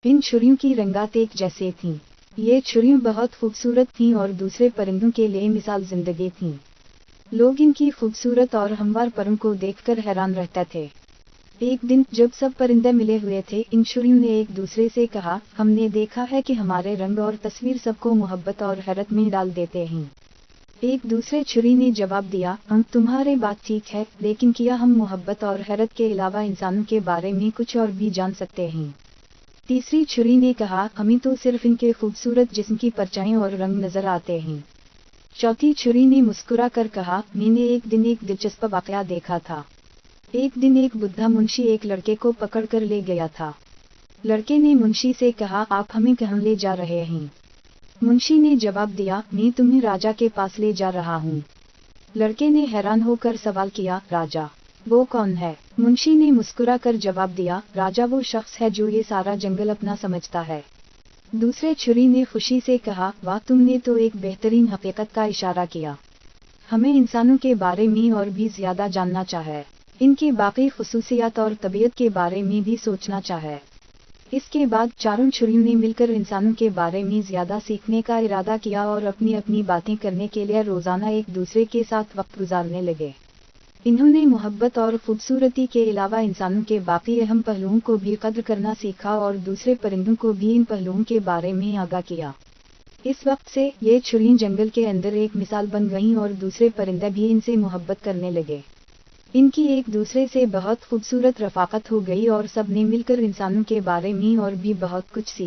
इन छुरियों की रंगात एक जैसे थीं। ये छुरियां बहुत खूबसूरत थीं और दूसरे परिंदों के लिए मिसाल जिंदगी थीं। लोग इनकी खूबसूरत और हमवार परों को देखकर हैरान रहते थे। एक दिन जब सब परिंदे मिले हुए थे, इन छुरियों ने एक दूसरे से कहा, हमने देखा है कि हमारे रंग और तस्वीर सबको मोहब्बत और हैरत में डाल देते हैं। एक दूसरे छुरी ने जवाब दिया, तुम्हारी बात ठीक है, लेकिन क्या हम मोहब्बत और हैरत के अलावा इंसानों के बारे में कुछ और भी जान सकते हैं? तीसरी छुरी ने कहा, हमें तो सिर्फ इनके खूबसूरत जिस्म की परछाई और रंग नजर आते हैं। चौथी छुरी ने मुस्कुरा कर कहा, मैंने एक दिन एक दिलचस्प वाकया देखा था। एक दिन एक बुढ़ा मुंशी एक लड़के को पकड़कर ले गया था। लड़के ने मुंशी से कहा, आप हमें कहाँ ले जा रहे हैं? मुंशी ने जवाब दिया, मैं तुम्हें राजा के पास ले जा रहा हूँ। लड़के ने हैरान होकर सवाल किया, राजा? वो कौन है? मुंशी ने मुस्कुरा कर जवाब दिया, राजा वो शख्स है जो ये सारा जंगल अपना समझता है। दूसरे छुरी ने खुशी से कहा, वाह, तुमने तो एक बेहतरीन हकीकत का इशारा किया। हमें इंसानों के बारे में और भी ज्यादा जानना चाहे, इनकी बाकी खुसूसियात और तबीयत के बारे में भी सोचना चाहे। इसके बाद चारों छुरियों ने मिलकर इंसानों के बारे में ज्यादा सीखने का इरादा किया और अपनी अपनी बातें करने के लिए रोजाना एक दूसरे के साथ वक्त गुजारने लगे। इन्होंने मोहब्बत और खूबसूरती के अलावा इंसानों के बाकी अहम पहलुओं को भी कद्र करना सीखा और दूसरे परिंदों को भी इन पहलुओं के बारे में आगाह किया। इस वक्त से ये छुरियां जंगल के अंदर एक मिसाल बन गईं और दूसरे परिंदे भी इनसे मोहब्बत करने लगे। इनकी एक दूसरे से बहुत खूबसूरत रफाकत हो गई और सब ने मिलकर इंसानों के बारे में और भी बहुत कुछ सीखा।